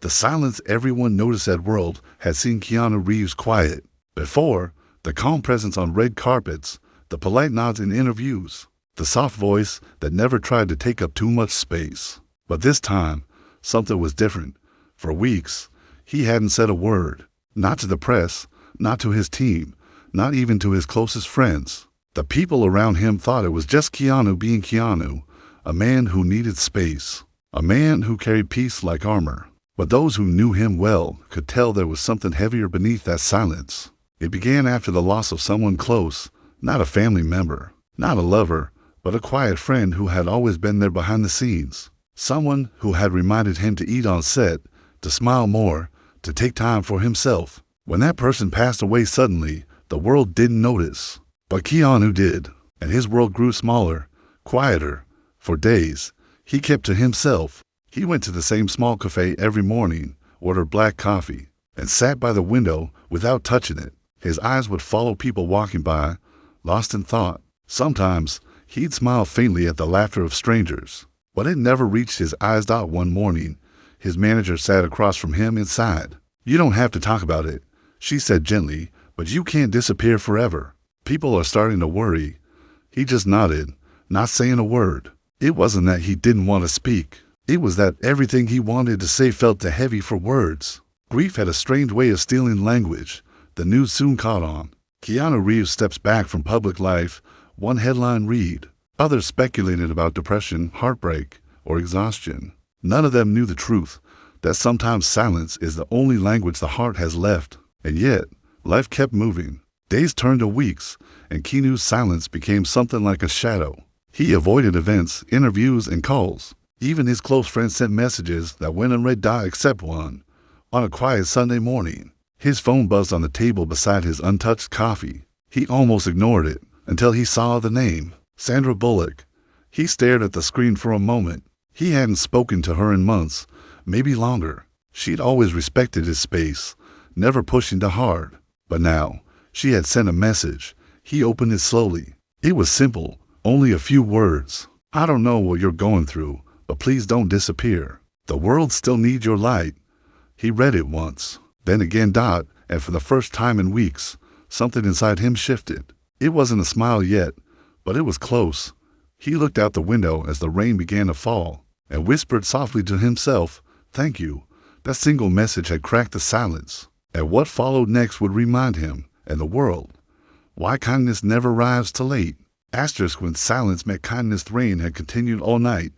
The silence everyone noticed at World had seen Keanu Reeves quiet. Before, the calm presence on red carpets, the polite nods in interviews, the soft voice that never tried to take up too much space. But this time, something was different. For weeks, he hadn't said a word. Not to the press, not to his team, not even to his closest friends. The people around him thought it was just Keanu being Keanu, a man who needed space, a man who carried peace like armor. But those who knew him well could tell there was something heavier beneath that silence. It began after the loss of someone close, not a family member, not a lover, but a quiet friend who had always been there behind the scenes. Someone who had reminded him to eat on set, to smile more, to take time for himself. When that person passed away suddenly, the world didn't notice. But Keanu did, and his world grew smaller, quieter. For days, he kept to himself. He went to the same small cafe every morning, ordered black coffee, and sat by the window without touching it. His eyes would follow people walking by, lost in thought. Sometimes, he'd smile faintly at the laughter of strangers, but it never reached his eyes. One morning, his manager sat across from him and sighed. "You don't have to talk about it," she said gently, "but you can't disappear forever. People are starting to worry." He just nodded, not saying a word. It wasn't that he didn't want to speak. It was that everything he wanted to say felt too heavy for words. Grief had a strange way of stealing language. The news soon caught on. Keanu Reeves steps back from public life, one headline read. Others speculated about depression, heartbreak, or exhaustion. None of them knew the truth, that sometimes silence is the only language the heart has left. And yet, life kept moving. Days turned to weeks, and Keanu's silence became something like a shadow. He avoided events, interviews, and calls. Even his close friends sent messages that went unread except one. On a quiet Sunday morning, his phone buzzed on the table beside his untouched coffee. He almost ignored it until he saw the name, Sandra Bullock. He stared at the screen for a moment. He hadn't spoken to her in months, maybe longer. She'd always respected his space, never pushing too hard. But now, she had sent a message. He opened it slowly. It was simple, only a few words. "I don't know what you're going through, but please don't disappear. The world still needs your light." He read it once, then again, and for the first time in weeks, something inside him shifted. It wasn't a smile yet, but it was close. He looked out the window as the rain began to fall, and whispered softly to himself, "Thank you." That single message had cracked the silence, and what followed next would remind him, and the world, why kindness never arrives too late. Asterisk when silence met kindness. The rain had continued all night,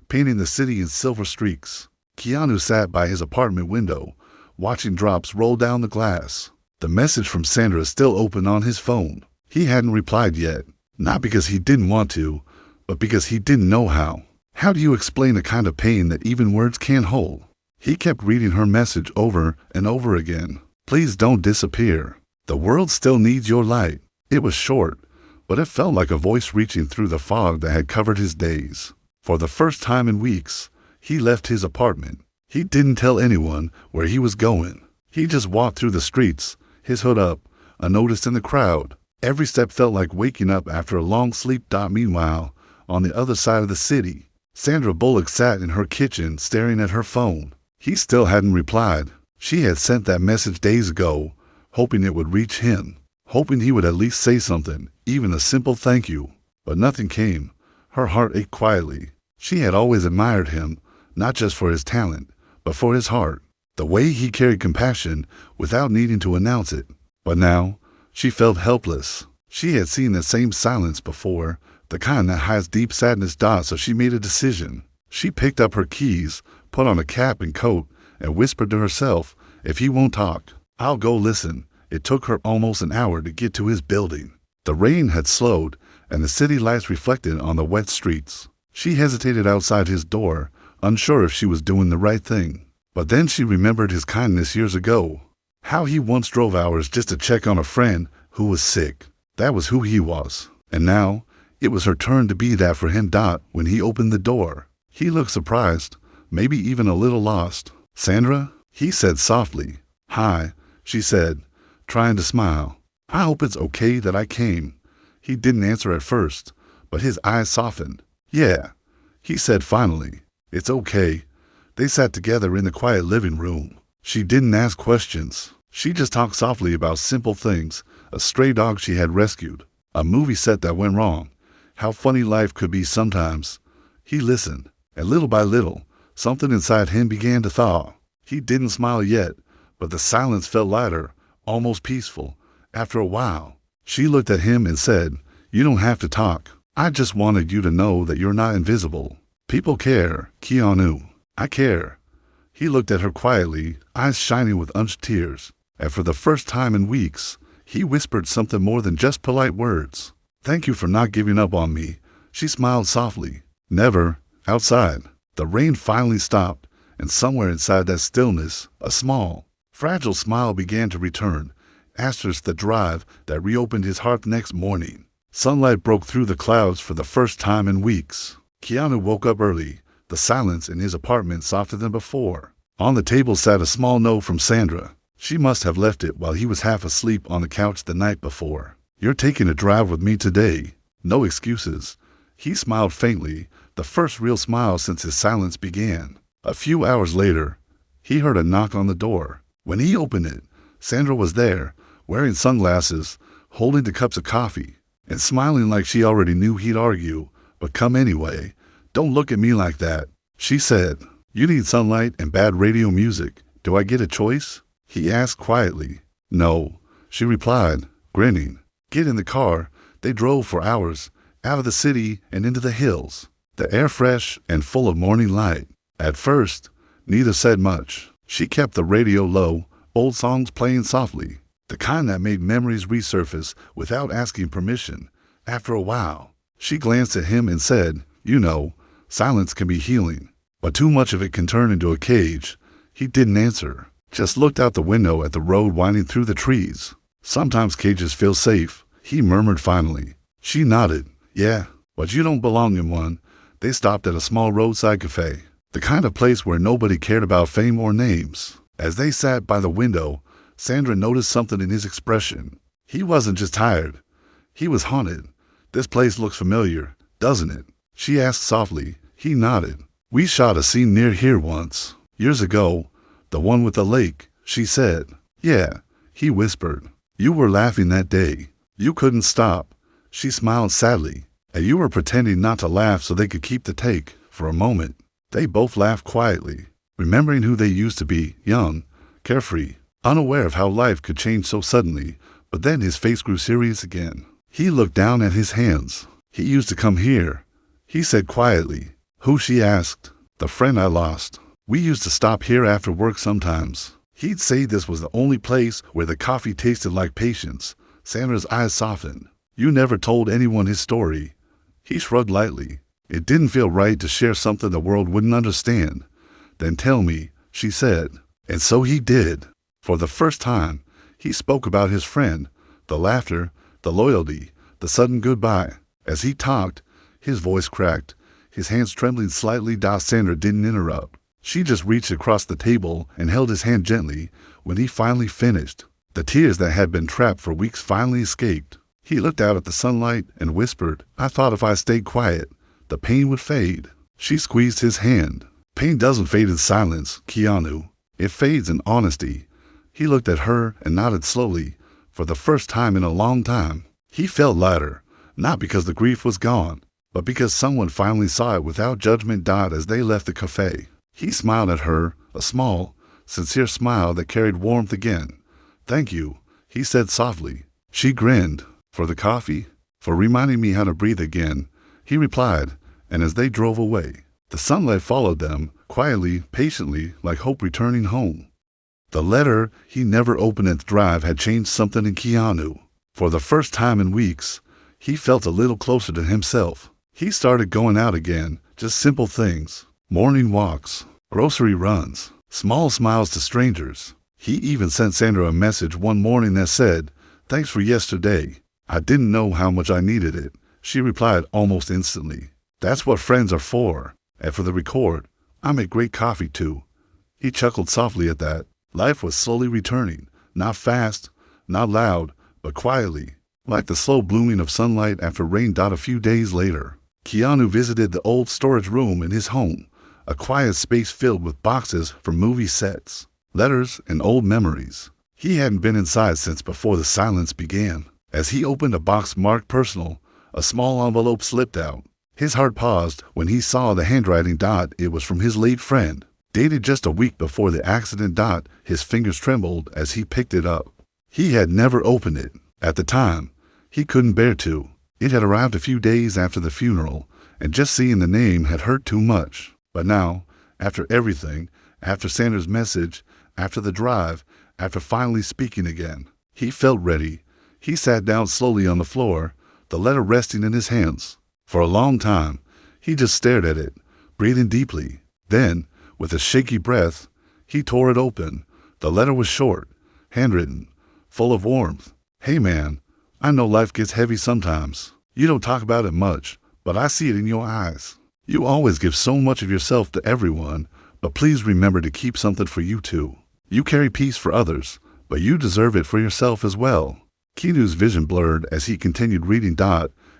painting the city in silver streaks. Keanu sat by his apartment window, watching drops roll down the glass. The message from Sandra still open on his phone. He hadn't replied yet, not because he didn't want to, but because he didn't know how. How do you explain the kind of pain that even words can't hold? He kept reading her message over and over again. "Please don't disappear. The world still needs your light." It was short, but it felt like a voice reaching through the fog that had covered his days. For the first time in weeks, he left his apartment. He didn't tell anyone where he was going. He just walked through the streets, his hood up, unnoticed in the crowd. Every step felt like waking up after a long sleep. Meanwhile, on the other side of the city, Sandra Bullock sat in her kitchen staring at her phone. He still hadn't replied. She had sent that message days ago, hoping it would reach him, hoping he would at least say something, even a simple thank you. But nothing came. Her heart ached quietly. She had always admired him, not just for his talent, but for his heart, the way he carried compassion without needing to announce it. But now, she felt helpless. She had seen the same silence before, the kind that hides deep sadness. So she made a decision. She picked up her keys, put on a cap and coat, and whispered to herself, "If he won't talk, I'll go listen." It took her almost an hour to get to his building. The rain had slowed, and the city lights reflected on the wet streets. She hesitated outside his door, unsure if she was doing the right thing. But then she remembered his kindness years ago. How he once drove hours just to check on a friend who was sick. That was who he was. And now, it was her turn to be that for him. When he opened the door, he looked surprised, maybe even a little lost. "Sandra?" he said softly. "Hi," she said, trying to smile. "I hope it's okay that I came." He didn't answer at first, but his eyes softened. "Yeah," he said finally. "It's okay. They sat together in the quiet living room. She didn't ask questions. She just talked softly about simple things, a stray dog she had rescued, a movie set that went wrong, how funny life could be sometimes. He listened, and little by little, something inside him began to thaw. He didn't smile yet, but the silence felt lighter, almost peaceful. After a while, she looked at him and said, "You don't have to talk. I just wanted you to know that you're not invisible. People care, Keanu. I care." He looked at her quietly, eyes shining with unshed tears. And for the first time in weeks, he whispered something more than just polite words. "Thank you for not giving up on me." She smiled softly. Never. Outside, the rain finally stopped, and somewhere inside that stillness, a small, fragile smile began to return, asterisk the drive that reopened his heart next morning. Sunlight broke through the clouds for the first time in weeks. Keanu woke up early, the silence in his apartment softer than before. On the table sat a small note from Sandra. She must have left it while he was half asleep on the couch the night before. "You're taking a drive with me today. No excuses." He smiled faintly, the first real smile since his silence began. A few hours later, he heard a knock on the door. When he opened it, Sandra was there, wearing sunglasses, holding the cups of coffee, and smiling like she already knew he'd argue. "But come anyway. Don't look at me like that," she said. "You need sunlight and bad radio music. Do I get a choice?" He asked quietly. "No," she replied, grinning. "Get in the car." They drove for hours, out of the city and into the hills, the air fresh and full of morning light. At first, neither said much. She kept the radio low, old songs playing softly, the kind that made memories resurface without asking permission. After a while, she glanced at him and said, "You know, silence can be healing, but too much of it can turn into a cage." He didn't answer, just looked out the window at the road winding through the trees. "Sometimes cages feel safe," he murmured finally. She nodded. "Yeah, but you don't belong in one." They stopped at a small roadside cafe, the kind of place where nobody cared about fame or names. As they sat by the window, Sandra noticed something in his expression. He wasn't just tired. He was haunted. "This place looks familiar, doesn't it?" she asked softly. He nodded. "We shot a scene near here once. Years ago. The one with the lake," she said. "Yeah," he whispered. "You were laughing that day. You couldn't stop." She smiled sadly. "And you were pretending not to laugh so they could keep the take." For a moment, they both laughed quietly, remembering who they used to be, young, carefree, unaware of how life could change so suddenly. But then his face grew serious again. He looked down at his hands. "He used to come here," he said quietly. "Who?" she asked. "The friend I lost. We used to stop here after work sometimes." He'd say this was the only place where the coffee tasted like patience. Sandra's eyes softened. "You never told anyone his story." He shrugged lightly. "It didn't feel right to share something the world wouldn't understand." "Then tell me," she said. And so he did. For the first time, he spoke about his friend, the laughter, the loyalty, the sudden goodbye. As he talked, his voice cracked, his hands trembling slightly. Sandra didn't interrupt. She just reached across the table and held his hand gently. When he finally finished, the tears that had been trapped for weeks finally escaped. He looked out at the sunlight and whispered, "I thought if I stayed quiet, the pain would fade." She squeezed his hand. "Pain doesn't fade in silence, Keanu. It fades in honesty." He looked at her and nodded slowly. For the first time in a long time, he felt lighter, not because the grief was gone, but because someone finally saw it without judgment. As they left the cafe, he smiled at her, a small, sincere smile that carried warmth again. "Thank you," he said softly. She grinned. "For the coffee? For reminding me how to breathe again," he replied, and as they drove away, the sunlight followed them, quietly, patiently, like hope returning home. The letter he never opened at the drive had changed something in Keanu. For the first time in weeks, he felt a little closer to himself. He started going out again, just simple things, morning walks, grocery runs, small smiles to strangers. He even sent Sandra a message one morning that said, "Thanks for yesterday. I didn't know how much I needed it." She replied almost instantly, "That's what friends are for." And for the record, "I make great coffee too." He chuckled softly at that. Life was slowly returning, not fast, not loud, but quietly, like the slow blooming of sunlight after rain. A few days later, Keanu visited the old storage room in his home, a quiet space filled with boxes from movie sets, letters, and old memories. He hadn't been inside since before the silence began. As he opened a box marked personal, a small envelope slipped out. His heart paused when he saw the handwriting. It was from his late friend. Dated just a week before the accident. His fingers trembled as he picked it up. He had never opened it. At the time, he couldn't bear to. It had arrived a few days after the funeral, and just seeing the name had hurt too much. But now, after everything, after Sandra's message, after the drive, after finally speaking again, he felt ready. He sat down slowly on the floor, the letter resting in his hands. For a long time, he just stared at it, breathing deeply. Then, with a shaky breath, he tore it open. The letter was short, handwritten, full of warmth. "Hey man, I know life gets heavy sometimes. You don't talk about it much, but I see it in your eyes. You always give so much of yourself to everyone, but please remember to keep something for you too. You carry peace for others, but you deserve it for yourself as well." Keanu's vision blurred as he continued reading.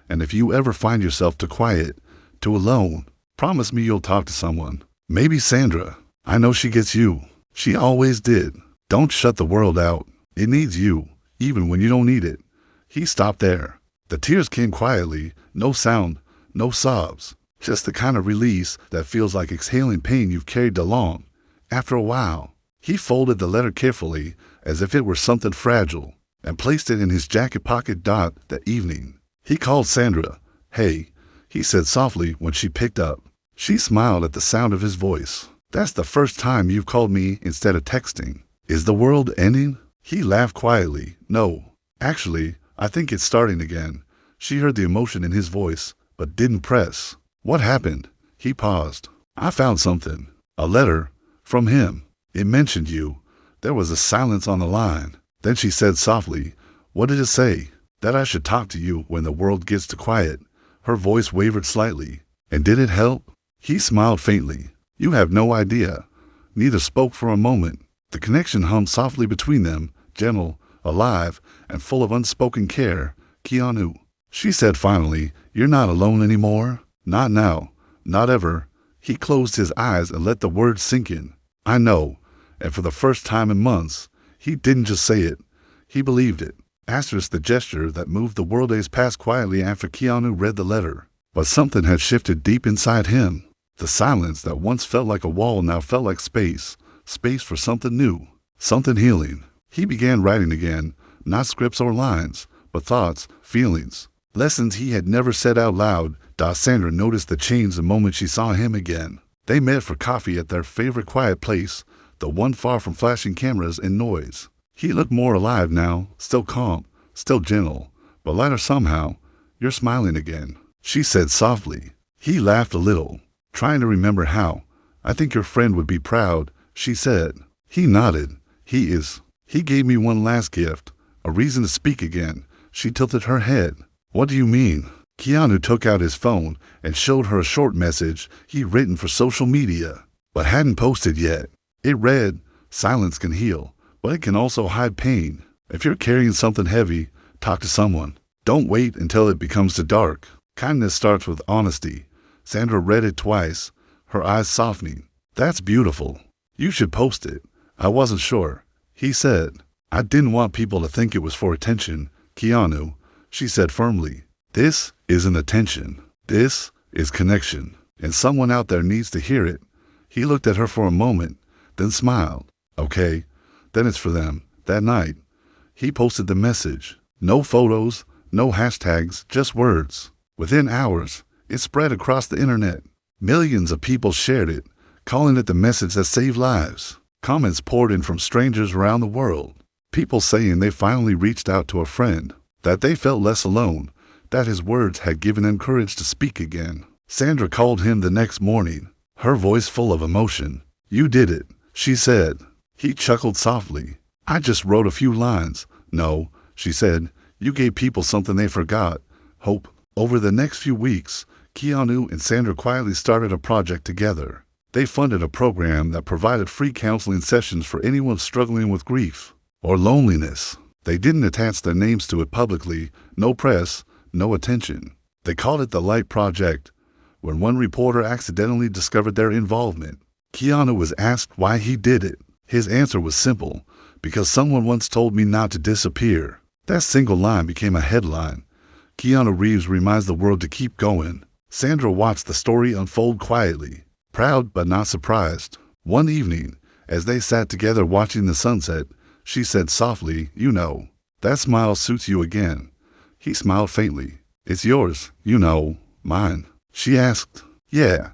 "And if you ever find yourself too quiet, too alone, promise me you'll talk to someone. Maybe Sandra. I know she gets you. She always did. Don't shut the world out. It needs you, even when you don't need it." He stopped there. The tears came quietly, no sound, no sobs, just the kind of release that feels like exhaling pain you've carried along. After a while, he folded the letter carefully, as if it were something fragile, and placed it in his jacket pocket. That evening, he called Sandra. "Hey," he said softly when she picked up. She smiled at the sound of his voice. "That's the first time you've called me instead of texting. Is the world ending?" He laughed quietly. "No. Actually, I think it's starting again." She heard the emotion in his voice, but didn't press. "What happened?" He paused. "I found something. A letter. From him. It mentioned you." There was a silence on the line. Then she said softly, "What did it say?" "That I should talk to you when the world gets too quiet." Her voice wavered slightly. "And did it help?" He smiled faintly. "You have no idea." Neither spoke for a moment. The connection hummed softly between them, gentle, alive, and full of unspoken care. "Keanu," she said finally, "you're not alone anymore. Not now. Not ever." He closed his eyes and let the words sink in. "I know." And for the first time in months, he didn't just say it. He believed it. Asterisk the gesture that moved the world days passed quietly after Keanu read the letter. But something had shifted deep inside him. The silence that once felt like a wall now felt like space. Space for something new. Something healing. He began writing again. Not scripts or lines, but thoughts, feelings. Lessons he had never said out loud. Sandra noticed the change the moment she saw him again. They met for coffee at their favorite quiet place, the one far from flashing cameras and noise. He looked more alive now, still calm, still gentle, but lighter somehow. "You're smiling again," she said softly. He laughed a little, trying to remember how. "I think your friend would be proud," she said. He nodded. "He is." He gave me one last gift, a reason to speak again. She tilted her head. "What do you mean?" Keanu took out his phone and showed her a short message he'd written for social media, but hadn't posted yet. It read, "Silence can heal, but it can also hide pain. If you're carrying something heavy, talk to someone. Don't wait until it becomes too dark. Kindness starts with honesty." Sandra read it twice, her eyes softening. "That's beautiful. You should post it." "I wasn't sure," he said. "I didn't want people to think it was for attention." "Keanu," she said firmly, "this isn't attention. This is connection. And someone out there needs to hear it." He looked at her for a moment, then smiled. "Okay, then it's for them." That night, he posted the message. No photos, no hashtags, just words. Within hours, it spread across the internet. Millions of people shared it, calling it the message that saved lives. Comments poured in from strangers around the world. People saying they finally reached out to a friend, that they felt less alone, that his words had given them courage to speak again. Sandra called him the next morning, her voice full of emotion. "You did it," she said. He chuckled softly. "I just wrote a few lines." "No," she said. "You gave people something they forgot. Hope." Over the next few weeks, Keanu and Sandra quietly started a project together. They funded a program that provided free counseling sessions for anyone struggling with grief or loneliness. They didn't attach their names to it publicly, no press, no attention. They called it the Light Project. when one reporter accidentally discovered their involvement. Keanu was asked why he did it. His answer was simple: because someone once told me not to disappear. That single line became a headline. Keanu Reeves reminds the world to keep going. Sandra watched the story unfold quietly, proud but not surprised. One evening, as they sat together watching the sunset, she said softly, "You know, that smile suits you again." He smiled faintly. "It's yours, you know, mine." She asked. "Yeah,"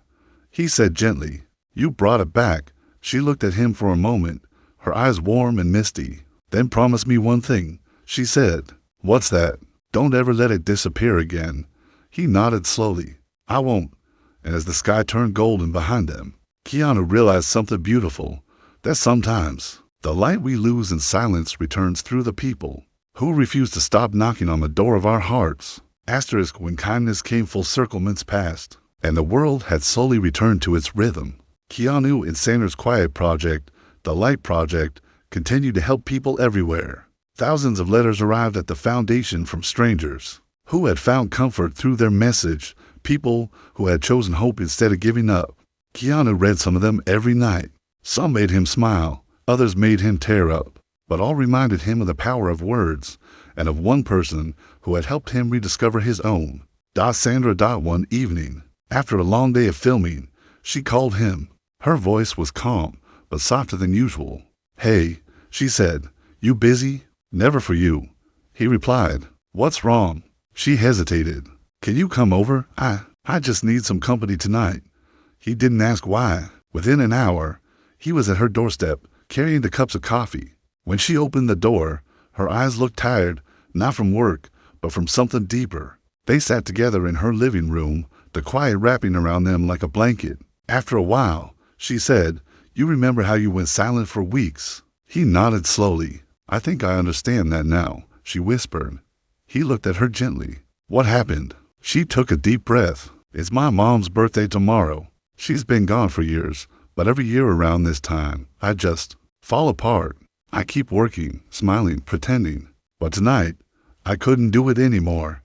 he said gently. "You brought it back." She looked at him for a moment, her eyes warm and misty. "Then promise me one thing," she said. "What's that?" "Don't ever let it disappear again." He nodded slowly. "I won't." And as the sky turned golden behind them, Keanu realized something beautiful, that sometimes the light we lose in silence returns through the people who refuse to stop knocking on the door of our hearts. Asterisk when kindness came full circle months past, and the world had slowly returned to its rhythm. Keanu and Sandra's quiet project, the Light Project, continued to help people everywhere. Thousands of letters arrived at the foundation from strangers who had found comfort through their message, people who had chosen hope instead of giving up. Keanu read some of them every night. Some made him smile, others made him tear up, but all reminded him of the power of words and of one person who had helped him rediscover his own. Sandra. One evening, after a long day of filming, she called him. Her voice was calm, but softer than usual. "Hey," she said, "you busy?" "Never for you," he replied. "What's wrong?" She hesitated. "Can you come over? I just need some company tonight." He didn't ask why. Within an hour, he was at her doorstep, carrying the cups of coffee. When she opened the door, her eyes looked tired, not from work, but from something deeper. They sat together in her living room, the quiet wrapping around them like a blanket. After a while, she said, "You remember how you went silent for weeks?" He nodded slowly. "I think I understand that now," she whispered. He looked at her gently. "What happened?" She took a deep breath. "It's my mom's birthday tomorrow. She's been gone for years, but every year around this time, I just fall apart. I keep working, smiling, pretending. But tonight, I couldn't do it anymore."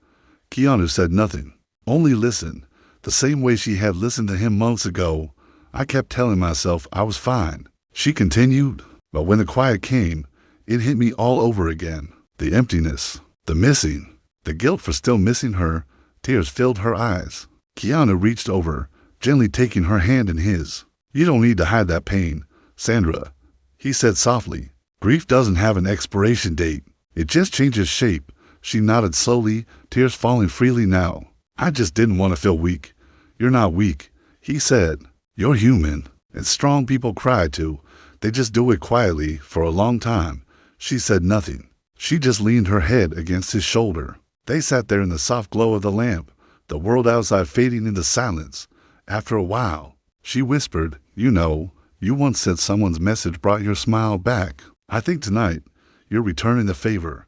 Keanu said nothing, only listened, the same way she had listened to him months ago. "I kept telling myself I was fine." She continued, "But when the quiet came, it hit me all over again. The emptiness, the missing, the guilt for still missing her." Tears filled her eyes. Keanu reached over, gently taking her hand in his. "You don't need to hide that pain, Sandra," he said softly. "Grief doesn't have an expiration date. It just changes shape." She nodded slowly, tears falling freely now. "I just didn't want to feel weak." "You're not weak," he said. "You're human. And strong people cry too. They just do it quietly for a long time." She said nothing. She just leaned her head against his shoulder. They sat there in the soft glow of the lamp, the world outside fading into silence. After a while, she whispered, "You know, you once said someone's message brought your smile back. I think tonight, you're returning the favor."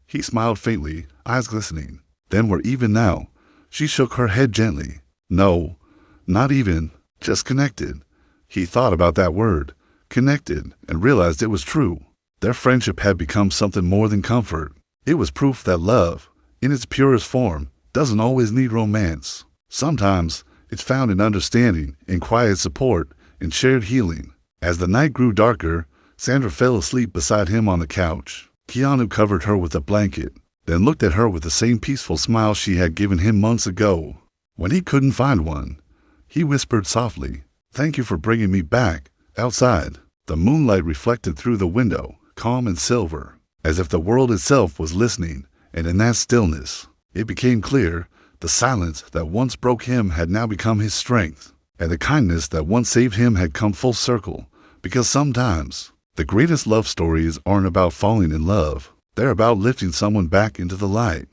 He smiled faintly, eyes glistening. "Then we're even now." She shook her head gently. "No, not even, just connected." He thought about that word, connected, and realized it was true. Their friendship had become something more than comfort. It was proof that love, in its purest form, doesn't always need romance. Sometimes it's found in understanding, in quiet support, in shared healing. As the night grew darker, Sandra fell asleep beside him on the couch. Keanu covered her with a blanket, then looked at her with the same peaceful smile she had given him months ago. When he couldn't find one, he whispered softly, "Thank you for bringing me back." Outside, the moonlight reflected through the window, calm and silver, as if the world itself was listening, and in that stillness, it became clear the silence that once broke him had now become his strength, and the kindness that once saved him had come full circle. Because sometimes, the greatest love stories aren't about falling in love. They're about lifting someone back into the light.